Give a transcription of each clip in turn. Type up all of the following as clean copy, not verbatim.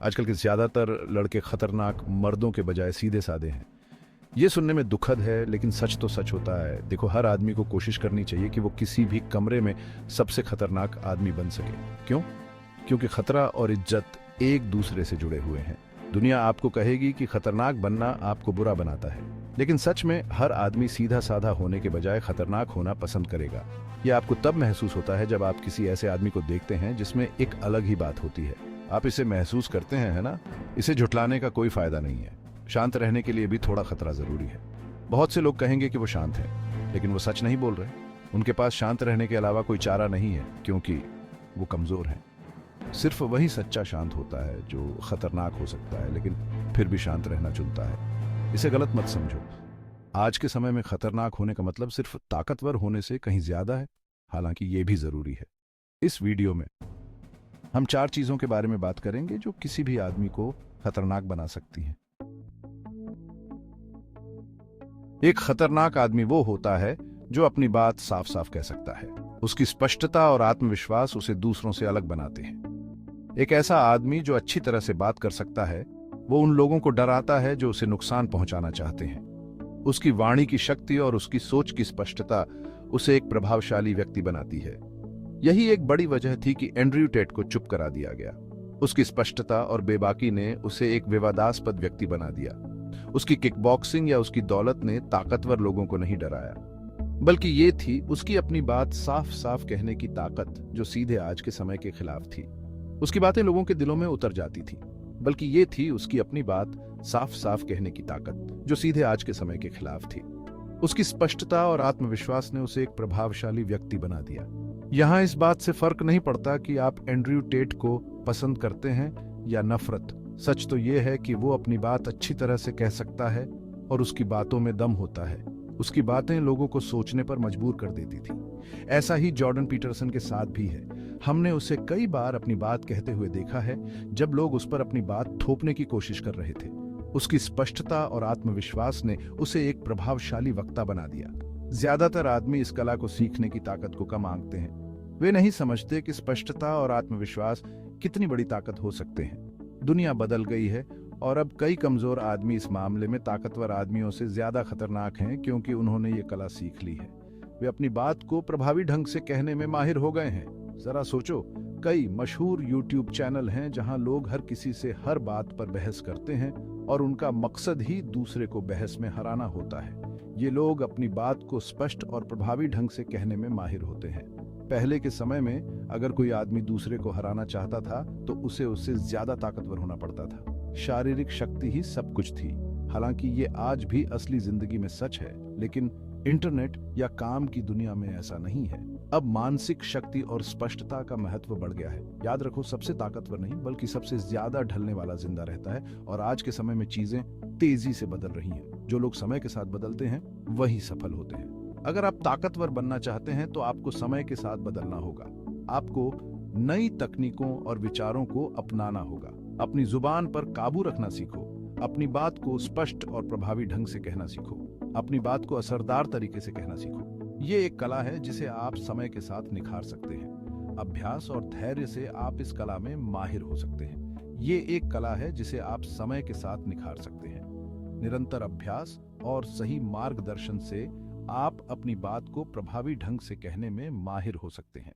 आजकल के ज़्यादातर लड़के खतरनाक मर्दों के बजाय सीधे साधे हैं। ये सुनने में दुखद है, लेकिन सच तो सच होता है। देखो, हर आदमी को कोशिश करनी चाहिए कि वो किसी भी कमरे में सबसे खतरनाक आदमी बन सके। क्यों? क्योंकि खतरा और इज्जत एक दूसरे से जुड़े हुए हैं। दुनिया आपको कहेगी कि खतरनाक बनना आपको बुरा बनाता है, लेकिन सच में हर आदमी सीधा साधा होने के बजाय खतरनाक होना पसंद करेगा। यह आपको तब महसूस होता है जब आप किसी ऐसे आदमी को देखते हैं जिसमें एक अलग ही बात होती है। आप इसे महसूस करते हैं, है ना? इसे झुठलाने का कोई फायदा नहीं है। शांत रहने के लिए भी थोड़ा खतरा जरूरी है। बहुत से लोग कहेंगे कि वो शांत हैं, लेकिन वो सच नहीं बोल रहे। उनके पास शांत रहने के अलावा कोई चारा नहीं है, क्योंकि वो कमजोर हैं। सिर्फ वही सच्चा शांत होता है जो खतरनाक हो सकता है, लेकिन फिर भी शांत रहना चुनता है। इसे गलत मत समझो। आज के समय में खतरनाक होने का मतलब सिर्फ ताकतवर होने से कहीं ज्यादा है, हालांकि ये भी जरूरी है। इस वीडियो में हम 4 चीजों के बारे में बात करेंगे जो किसी भी आदमी को खतरनाक बना सकती हैं। एक खतरनाक आदमी वो होता है जो अपनी बात साफ साफ कह सकता है। उसकी स्पष्टता और आत्मविश्वास उसे दूसरों से अलग बनाते हैं। एक ऐसा आदमी जो अच्छी तरह से बात कर सकता है, वो उन लोगों को डराता है जो उसे नुकसान पहुंचाना चाहते हैं। उसकी वाणी की शक्ति और उसकी सोच की स्पष्टता उसे एक प्रभावशाली व्यक्ति बनाती है। यही एक बड़ी वजह थी कि एंड्रयू टेट को चुप करा दिया गया। उसकी स्पष्टता और बेबाकी ने उसे एक विवादास्पद व्यक्ति बना दिया। उसकी किकबॉक्सिंग या उसकी दौलत ने ताकतवर लोगों को नहीं डराया, बल्कि ये थी उसकी अपनी बात साफ साफ कहने की ताकत, जो सीधे आज के समय के खिलाफ थी। उसकी बातें लोगों के दिलों में उतर जाती थी, बल्कि ये थी उसकी अपनी बात साफ साफ कहने की ताकत, जो सीधे आज के समय के खिलाफ थी। उसकी स्पष्टता और आत्मविश्वास ने उसे एक प्रभावशाली व्यक्ति बना दिया। यहां इस बात से फर्क नहीं पड़ता कि आप एंड्रयू टेट को पसंद करते हैं या नफरत। सच तो यह है कि वो अपनी बात अच्छी तरह से कह सकता है और उसकी बातों में दम होता है। उसकी बातें लोगों को सोचने पर मजबूर कर देती थी। ऐसा ही जॉर्डन पीटरसन के साथ भी है। हमने उसे कई बार अपनी बात कहते हुए देखा है जब लोग उस पर अपनी बात थोपने की कोशिश कर रहे थे। उसकी स्पष्टता और आत्मविश्वास ने उसे एक प्रभावशाली वक्ता बना दिया। ज्यादातर आदमी इस कला को सीखने की ताकत को कम आंकते हैं। वे नहीं समझते कि स्पष्टता और आत्मविश्वास कितनी बड़ी ताकत हो सकते हैं। दुनिया बदल गई है और अब कई कमजोर आदमी इस मामले में ताकतवर आदमियों से ज्यादा खतरनाक हैं, क्योंकि उन्होंने ये कला सीख ली है। वे अपनी बात को प्रभावी ढंग से कहने में माहिर हो गए हैं। जरा सोचो, कई मशहूर यूट्यूब चैनल हैं जहां लोग हर किसी से हर बात पर बहस करते हैं और उनका मकसद ही दूसरे को बहस में हराना होता है। ये लोग अपनी बात को स्पष्ट और प्रभावी ढंग से कहने में माहिर होते हैं। पहले के समय में अगर कोई आदमी दूसरे को हराना चाहता था तो उसे उससे ज्यादा ताकतवर होना पड़ता था। शारीरिक शक्ति ही सब कुछ थी। हालांकि ये आज भी असली जिंदगी में सच है, लेकिन इंटरनेट या काम की दुनिया में ऐसा नहीं है। अब मानसिक शक्ति और स्पष्टता का महत्व बढ़ गया है। याद रखो, सबसे ताकतवर नहीं बल्कि सबसे ज्यादा ढलने वाला जिंदा रहता है। और आज के समय में चीजें तेजी से बदल रही हैं। जो लोग समय के साथ बदलते हैं वही सफल होते हैं। अगर आप ताकतवर बनना चाहते हैं तो आपको समय के साथ बदलना होगा। आपको नई तकनीकों और विचारों को अपनाना होगा। अपनी जुबान पर काबू रखना सीखो। अपनी बात को स्पष्ट और प्रभावी ढंग से कहना सीखो। अपनी बात को असरदार तरीके से कहना सीखो। ये एक कला है जिसे आप समय के साथ निखार सकते हैं। अभ्यास और धैर्य से आप इस कला में माहिर हो सकते हैं। ये एक कला है जिसे आप समय के साथ निखार सकते हैं। निरंतर अभ्यास और सही मार्गदर्शन से आप अपनी बात को प्रभावी ढंग से कहने में माहिर हो सकते हैं।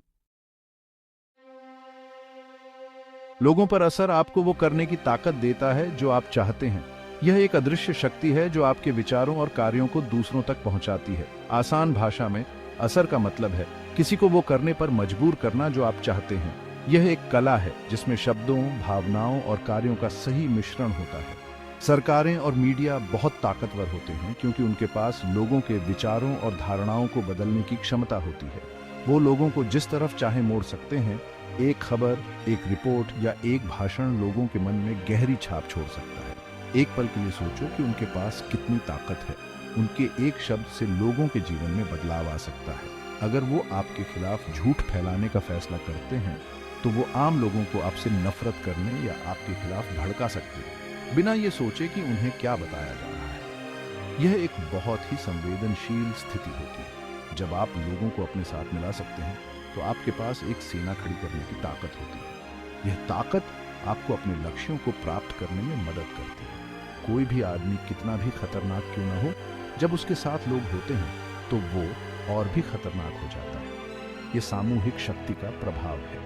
लोगों पर असर आपको वो करने की ताकत देता है जो आप चाहते हैं। यह एक अदृश्य शक्ति है जो आपके विचारों और कार्यों को दूसरों तक पहुंचाती है। आसान भाषा में असर का मतलब है किसी को वो करने पर मजबूर करना जो आप चाहते हैं। यह एक कला है जिसमें शब्दों, भावनाओं और कार्यों का सही मिश्रण होता है। सरकारें और मीडिया बहुत ताकतवर होते हैं क्योंकि उनके पास लोगों के विचारों और धारणाओं को बदलने की क्षमता होती है। वो लोगों को जिस तरफ चाहे मोड़ सकते हैं। एक खबर, एक रिपोर्ट या एक भाषण लोगों के मन में गहरी छाप छोड़ सकता है। एक पल के लिए सोचो कि उनके पास कितनी ताकत है। उनके एक शब्द से लोगों के जीवन में बदलाव आ सकता है। अगर वो आपके खिलाफ झूठ फैलाने का फैसला करते हैं तो वो आम लोगों को आपसे नफरत करने या आपके खिलाफ भड़का सकते हैं, बिना ये सोचे कि उन्हें क्या बताया जा रहा है। यह एक बहुत ही संवेदनशील स्थिति होती है। जब आप लोगों को अपने साथ मिला सकते हैं तो आपके पास एक सेना खड़ी करने की ताकत होती है। यह ताकत आपको अपने लक्ष्यों को प्राप्त करने में मदद करती है। कोई भी आदमी कितना भी खतरनाक क्यों ना हो, जब उसके साथ लोग होते हैं तो वो और भी खतरनाक हो जाता है। ये सामूहिक शक्ति का प्रभाव है।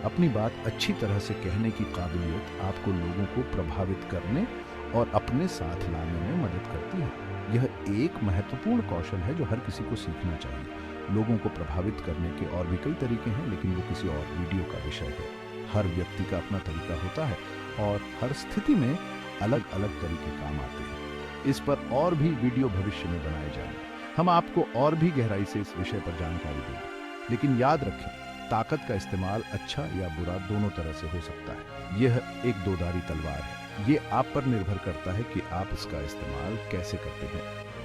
अपनी बात अच्छी तरह से कहने की काबिलियत आपको लोगों को प्रभावित करने और अपने साथ लाने में मदद करती है। यह एक महत्वपूर्ण कौशल है जो हर किसी को सीखना चाहिए। लोगों को प्रभावित करने के और भी कई तरीके हैं, लेकिन वो किसी और वीडियो का विषय है। हर व्यक्ति का अपना तरीका होता है और हर स्थिति में अलग अलग तरीके काम आते हैं। इस पर और भी वीडियो भविष्य में बनाए जाएंगे। हम आपको और भी गहराई से इस विषय पर जानकारी देंगे। लेकिन याद रखें, ताकत का इस्तेमाल अच्छा या बुरा दोनों तरह से हो सकता है। यह एक दोधारी तलवार है। ये आप पर निर्भर करता है कि आप इसका इस्तेमाल कैसे करते हैं।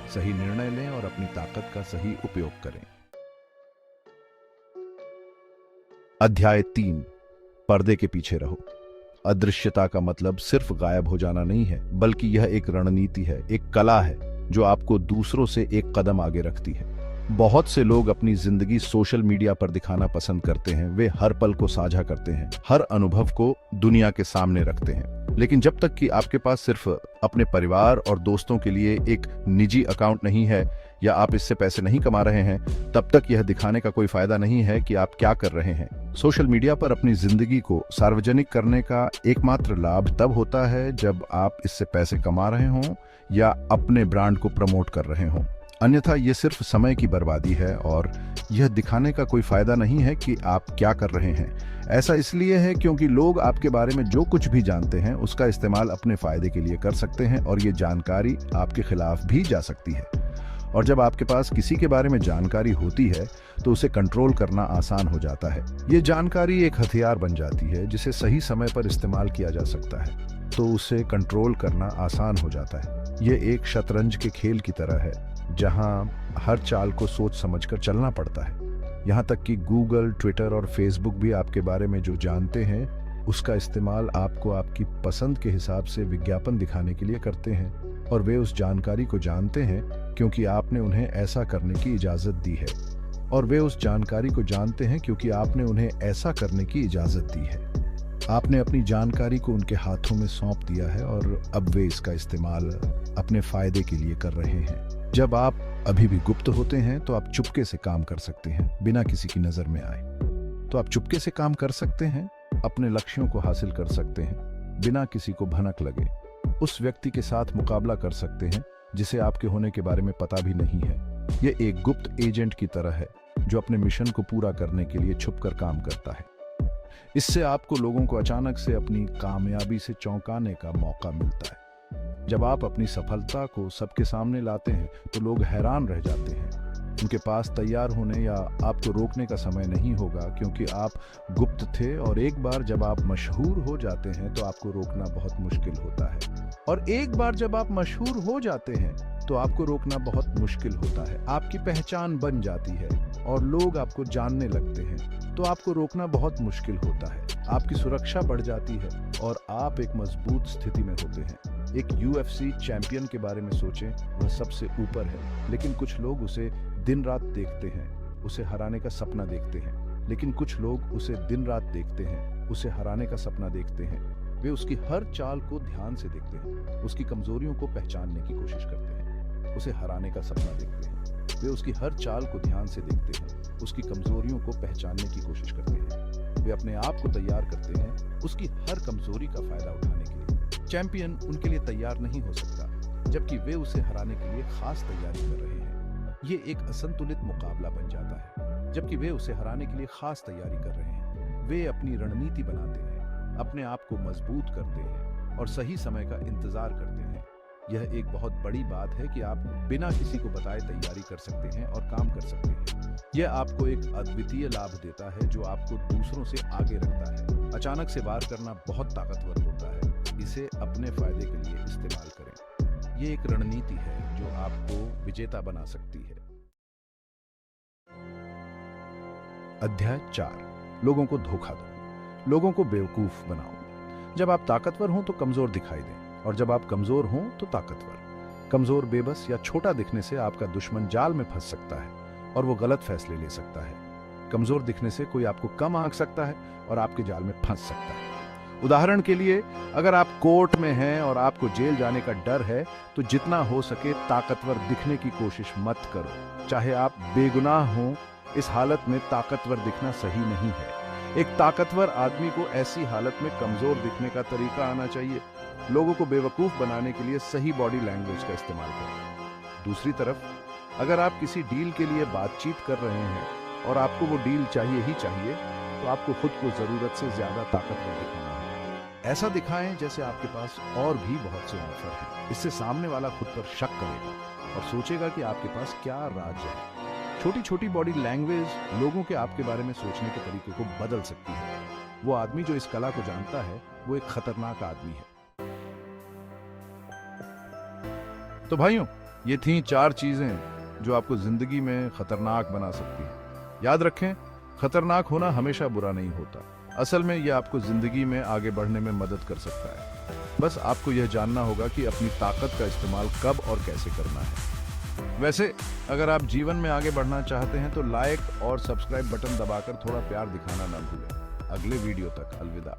सही निर्णय लें और अपनी ताकत का सही उपयोग करें। अध्याय 3, पर्दे के पीछे रहो। अदृश्यता का मतलब सिर्फ गायब हो जाना नहीं है, बल्कि यह एक रणनीति है, एक कला है जो आपको दूसरों से एक कदम आगे रखती है। बहुत से लोग अपनी जिंदगी सोशल मीडिया पर दिखाना पसंद करते हैं। वे हर पल को साझा करते हैं, हर अनुभव को दुनिया के सामने रखते हैं। लेकिन जब तक कि आपके पास सिर्फ अपने परिवार और दोस्तों के लिए एक निजी अकाउंट नहीं है या आप इससे पैसे नहीं कमा रहे हैं, तब तक यह दिखाने का कोई फायदा नहीं है कि आप क्या कर रहे हैं। सोशल मीडिया पर अपनी जिंदगी को सार्वजनिक करने का एकमात्र लाभ तब होता है जब आप इससे पैसे कमा रहे हों या अपने ब्रांड को प्रमोट कर रहे हों। अन्यथा यह सिर्फ समय की बर्बादी है और यह दिखाने का कोई फायदा नहीं है कि आप क्या कर रहे हैं। ऐसा इसलिए है क्योंकि लोग आपके बारे में जो कुछ भी जानते हैं उसका इस्तेमाल अपने फायदे के लिए कर सकते हैं और ये जानकारी आपके खिलाफ भी जा सकती है। और जब आपके पास किसी के बारे में जानकारी होती है तो उसे कंट्रोल करना आसान हो जाता है। ये जानकारी एक हथियार बन जाती है जिसे सही समय पर इस्तेमाल किया जा सकता है, तो उसे कंट्रोल करना आसान हो जाता है। ये एक शतरंज के खेल की तरह है जहां हर चाल को सोच समझकर चलना पड़ता है। यहाँ तक कि गूगल, ट्विटर और फेसबुक भी आपके बारे में जो जानते हैं उसका इस्तेमाल आपको आपकी पसंद के हिसाब से विज्ञापन दिखाने के लिए करते हैं। और वे उस जानकारी को जानते हैं क्योंकि आपने उन्हें ऐसा करने की इजाज़त दी है। और वे उस जानकारी को जानते हैं क्योंकि आपने उन्हें ऐसा करने की इजाज़त दी है। आपने अपनी जानकारी को उनके हाथों में सौंप दिया है और अब वे इसका इस्तेमाल अपने फायदे के लिए कर रहे हैं। जब आप अभी भी गुप्त होते हैं तो आप चुपके से काम कर सकते हैं बिना किसी की नजर में आए। तो आप चुपके से काम कर सकते हैं, अपने लक्ष्यों को हासिल कर सकते हैं बिना किसी को भनक लगे। उस व्यक्ति के साथ मुकाबला कर सकते हैं जिसे आपके होने के बारे में पता भी नहीं है। यह एक गुप्त एजेंट की तरह है जो अपने मिशन को पूरा करने के लिए छुपकर काम करता है। इससे आपको लोगों को अचानक से अपनी कामयाबी से चौंकाने का मौका मिलता है। जब आप अपनी सफलता को सबके सामने लाते हैं तो लोग हैरान रह जाते हैं। उनके पास तैयार होने या आपको रोकने का समय नहीं होगा क्योंकि आप गुप्त थे। और एक बार जब आप मशहूर हो जाते हैं तो आपको रोकना बहुत मुश्किल होता है। और एक बार जब आप मशहूर हो जाते हैं तो आपको रोकना बहुत मुश्किल होता है। आपकी पहचान बन जाती है और लोग आपको जानने लगते हैं तो आपको रोकना बहुत मुश्किल होता है। आपकी सुरक्षा बढ़ जाती है और आप एक मजबूत स्थिति में होते हैं। एक UFC चैंपियन के बारे में सोचें, वह सबसे ऊपर है, लेकिन कुछ लोग उसे दिन रात देखते हैं, उसे हराने का सपना देखते हैं। लेकिन कुछ लोग उसे दिन रात देखते हैं, उसे हराने का सपना देखते हैं। वे उसकी हर चाल को ध्यान से देखते हैं, उसकी कमजोरियों को पहचानने की कोशिश करते हैं, उसे हराने का सपना देखते हैं। वे उसकी हर चाल को ध्यान से देखते हैं, उसकी कमजोरियों को पहचानने की कोशिश करते हैं। वे अपने आप को तैयार करते हैं उसकी हर कमजोरी का फायदा उठाने के लिए। चैंपियन उनके लिए तैयार नहीं हो सकता, जबकि वे उसे हराने के लिए खास तैयारी कर रहे हैं। ये एक असंतुलित मुकाबला बन जाता है, जबकि वे उसे हराने के लिए खास तैयारी कर रहे हैं। वे अपनी रणनीति बनाते हैं, अपने आप को मजबूत करते हैं और सही समय का इंतजार करते हैं। यह एक बहुत बड़ी बात है कि आप बिना किसी को बताए तैयारी कर सकते हैं और काम कर सकते हैं। यह आपको एक अद्वितीय लाभ देता है जो आपको दूसरों से आगे रखता है। अचानक से वार करना बहुत ताकतवर होता है, इसे अपने फायदे के लिए इस्तेमाल करें। यह एक रणनीति है जो आपको विजेता बना सकती है। अध्याय 4, लोगों को धोखा दो, लोगों को बेवकूफ बनाओ। जब आप ताकतवर हों तो कमजोर दिखाई दें और जब आप कमजोर हों तो ताकतवर। कमजोर, बेबस या छोटा दिखने से आपका दुश्मन जाल में फंस सकता है और वो गलत फैसले ले सकता है। कमजोर दिखने से कोई आपको कम आंक सकता है और आपके जाल में फंस सकता है। उदाहरण के लिए, अगर आप कोर्ट में हैं और आपको जेल जाने का डर है, तो जितना हो सके ताकतवर दिखने की कोशिश मत करो। चाहे आप बेगुनाह हों, इस हालत में ताकतवर दिखना सही नहीं है। एक ताकतवर आदमी को ऐसी हालत में कमजोर दिखने का तरीका आना चाहिए। लोगों को बेवकूफ बनाने के लिए सही बॉडी लैंग्वेज का इस्तेमाल करें। दूसरी तरफ, अगर आप किसी डील के लिए बातचीत कर रहे हैं और आपको वो डील चाहिए ही चाहिए, तो आपको खुद को जरूरत से ज्यादा ताकतवर दिखाना होगा। ऐसा दिखाएं जैसे आपके पास और भी बहुत से ऑफर हैं। इससे सामने वाला खुद पर शक करेगा और सोचेगा कि आपके पास क्या राज है। छोटी छोटी बॉडी लैंग्वेज लोगों के आपके बारे में सोचने के तरीके को बदल सकती है। वो आदमी जो इस कला को जानता है, वो एक खतरनाक आदमी है। तो भाइयों, ये थी 4 चीजें जो आपको जिंदगी में खतरनाक बना सकती हैं। याद रखें, खतरनाक होना हमेशा बुरा नहीं होता। असल में यह आपको जिंदगी में आगे बढ़ने में मदद कर सकता है। बस आपको यह जानना होगा कि अपनी ताकत का इस्तेमाल कब और कैसे करना है। वैसे, अगर आप जीवन में आगे बढ़ना चाहते हैं तो लाइक और सब्सक्राइब बटन दबाकर थोड़ा प्यार दिखाना ना भूलें। अगले वीडियो तक अलविदा।